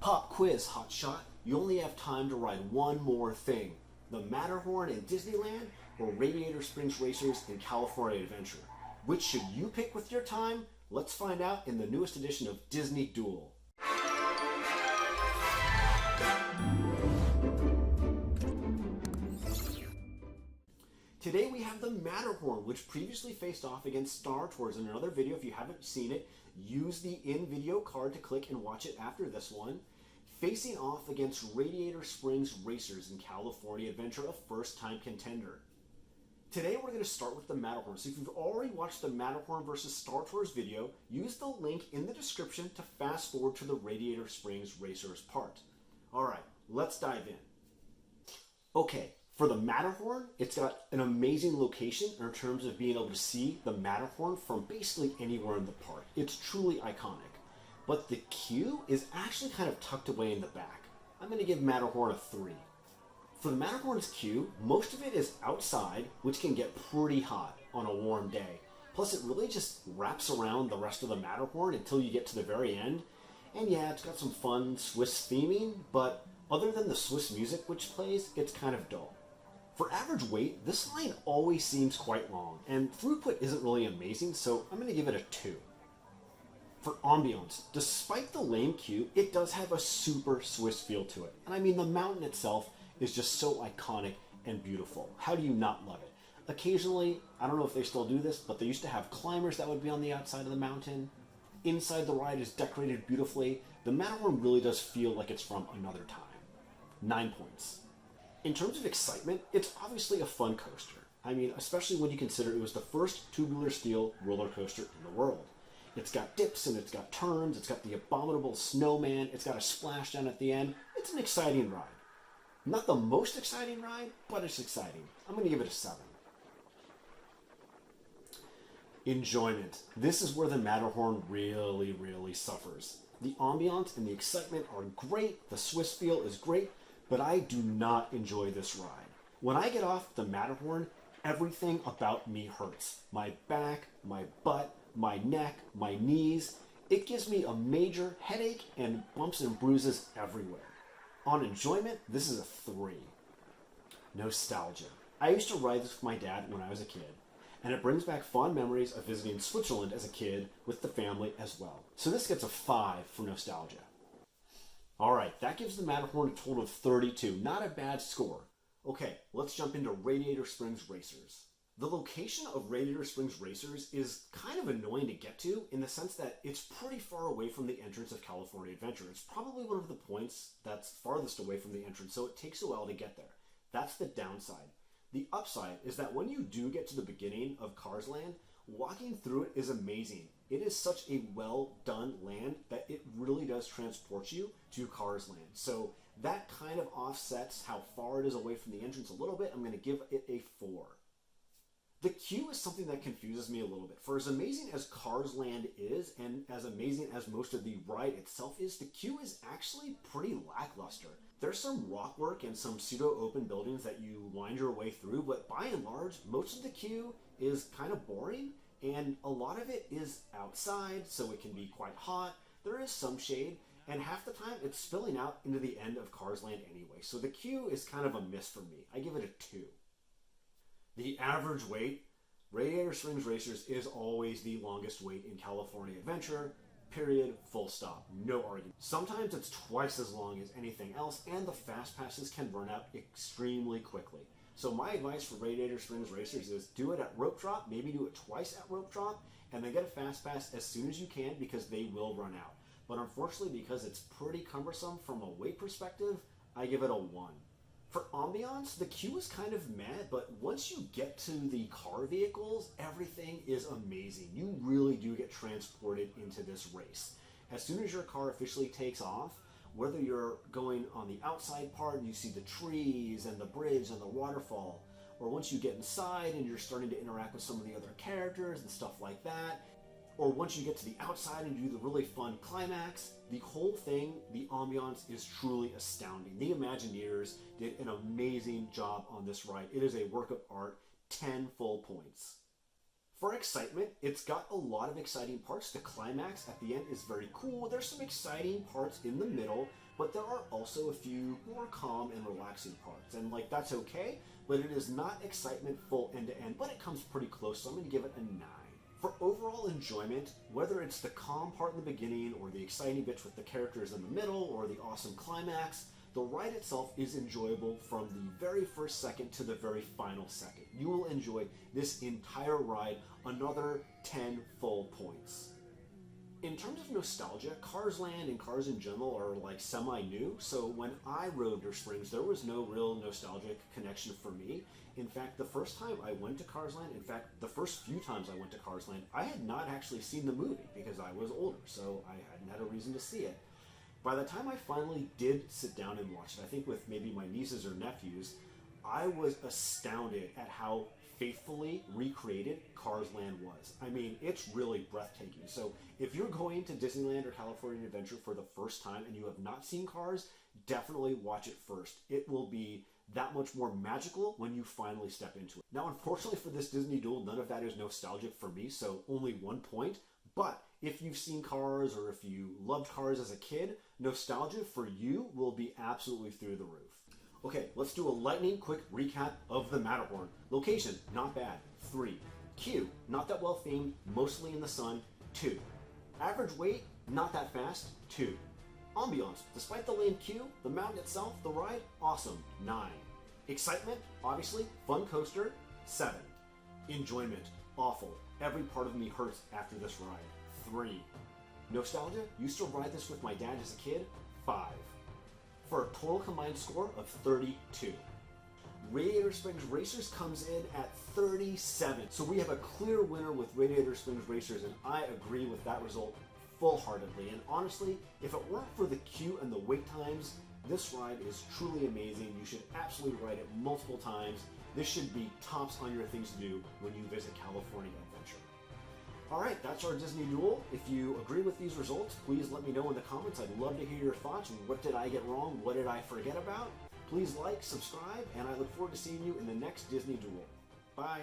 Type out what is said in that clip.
Pop quiz, hotshot. You only have time to ride one more thing. The Matterhorn in Disneyland or Radiator Springs Racers in California Adventure. Which should you pick with your time? Let's find out in the newest edition of Disney Duel. Today we have the Matterhorn, which previously faced off against Star Tours in another video. If you haven't seen it, use the in-video card to click and watch it after this one. Facing off against Radiator Springs Racers in California Adventure, a first-time contender. Today we're going to start with the Matterhorn. So if you've already watched the Matterhorn versus Star Tours video, use the link in the description to fast forward to the Radiator Springs Racers part. Alright, let's dive in. Okay, for the Matterhorn, it's got an amazing location in terms of being able to see the Matterhorn from basically anywhere in the park. It's truly iconic. But the queue is actually kind of tucked away in the back. I'm going to give Matterhorn a 3. For the Matterhorn's queue, most of it is outside, which can get pretty hot on a warm day. Plus, it really just wraps around the rest of the Matterhorn until you get to the very end. And yeah, it's got some fun Swiss theming, but other than the Swiss music which plays, it's kind of dull. For average weight, this line always seems quite long, and throughput isn't really amazing, so I'm going to give it a 2. For ambiance, despite the lame queue, it does have a super Swiss feel to it. And I mean, the mountain itself is just so iconic and beautiful. How do you not love it? Occasionally, I don't know if they still do this, but they used to have climbers that would be on the outside of the mountain. Inside the ride is decorated beautifully. The Matterhorn really does feel like it's from another time. 9 points. In terms of excitement, it's obviously a fun coaster. I mean, especially when you consider it was the first tubular steel roller coaster in the world. It's got dips and it's got turns, it's got the abominable snowman, it's got a splashdown at the end. It's an exciting ride. Not the most exciting ride, but it's exciting. I'm going to give it a 7. Enjoyment. This is where the Matterhorn really suffers. The ambiance and the excitement are great, the Swiss feel is great, but I do not enjoy this ride. When I get off the Matterhorn, everything about me hurts. My back, my butt, my neck, my knees. It gives me a major headache and bumps and bruises everywhere. On enjoyment, this is a 3. Nostalgia. I used to ride this with my dad when I was a kid, and it brings back fond memories of visiting Switzerland as a kid with the family as well. So this gets a 5 for nostalgia. Alright, that gives the Matterhorn a total of 32. Not a bad score. Okay, let's jump into Radiator Springs Racers. The location of Radiator Springs Racers is kind of annoying to get to in the sense that it's pretty far away from the entrance of California Adventure. It's probably one of the points that's farthest away from the entrance, so it takes a while to get there. That's the downside. The upside is that when you do get to the beginning of Cars Land, walking through it is amazing. It is such a well done land that it really does transport you to Cars Land. So that kind of offsets how far it is away from the entrance a little bit. I'm going to give it a 4. The queue is something that confuses me a little bit. For as amazing as Cars Land is, and as amazing as most of the ride itself is, the queue is actually pretty lackluster. There's some rock work and some pseudo-open buildings that you wind your way through, but by and large, most of the queue is kind of boring, and a lot of it is outside, so it can be quite hot. There is some shade, and half the time it's spilling out into the end of Cars Land anyway. So the queue is kind of a miss for me. I give it a 2. The average wait, Radiator Springs Racers is always the longest wait in California Adventure, period, full stop, no argument. Sometimes it's twice as long as anything else, and the fast passes can run out extremely quickly. So my advice for Radiator Springs Racers is do it at rope drop, maybe do it twice at rope drop, and then get a fast pass as soon as you can because they will run out. But unfortunately, because it's pretty cumbersome from a weight perspective, I give it a 1. For ambiance, the queue is kind of meh, but once you get to the car vehicles, everything is amazing. You really do get transported into this race. As soon as your car officially takes off, whether you're going on the outside part and you see the trees and the bridge and the waterfall, or once you get inside and you're starting to interact with some of the other characters and stuff like that, or once you get to the outside and you do the really fun climax, the whole thing, the ambiance is truly astounding. The Imagineers did an amazing job on this ride. It is a work of art, 10 full points. For excitement, it's got a lot of exciting parts. The climax at the end is very cool. There's some exciting parts in the middle, but there are also a few more calm and relaxing parts. And like, that's okay, but it is not excitement full end to end, but it comes pretty close, so I'm gonna give it a 9. For overall enjoyment, whether it's the calm part in the beginning or the exciting bits with the characters in the middle or the awesome climax, the ride itself is enjoyable from the very first second to the very final second. You will enjoy this entire ride, another 10 full points. In terms of nostalgia, Cars Land and Cars in general are like semi-new, so when I rode Disney Springs, there was no real nostalgic connection for me. In fact, the first time I went to Cars Land, in fact, the first few times I went to Cars Land, I had not actually seen the movie because I was older, so I hadn't had a reason to see it. By the time I finally did sit down and watch it, I think with maybe my nieces or nephews, I was astounded at how faithfully recreated Cars Land was. I mean, it's really breathtaking. So if you're going to Disneyland or California Adventure for the first time and you have not seen Cars, definitely watch it first. It will be that much more magical when you finally step into it. Now, unfortunately for this Disney Duel, none of that is nostalgic for me, so only 1 point. But if you've seen Cars or if you loved Cars as a kid, nostalgia for you will be absolutely through the roof. Okay, let's do a lightning quick recap of the Matterhorn. Location, not bad, 3. Queue, not that well themed, mostly in the sun, 2. Average weight, not that fast, 2. Ambiance, despite the lame queue, the mountain itself, the ride, awesome, 9. Excitement, obviously, fun coaster, 7. Enjoyment, awful. Every part of me hurts after this ride, 3. Nostalgia, used to ride this with my dad as a kid, 5. For a total combined score of 32. Radiator Springs Racers comes in at 37. So we have a clear winner with Radiator Springs Racers, and I agree with that result full-heartedly. And honestly, if it weren't for the queue and the wait times, this ride is truly amazing. You should absolutely ride it multiple times. This should be tops on your things to do when you visit California Adventure. Alright, that's our Disney Duel. If you agree with these results, please let me know in the comments. I'd love to hear your thoughts. What did I get wrong? What did I forget about? Please like, subscribe, and I look forward to seeing you in the next Disney Duel. Bye!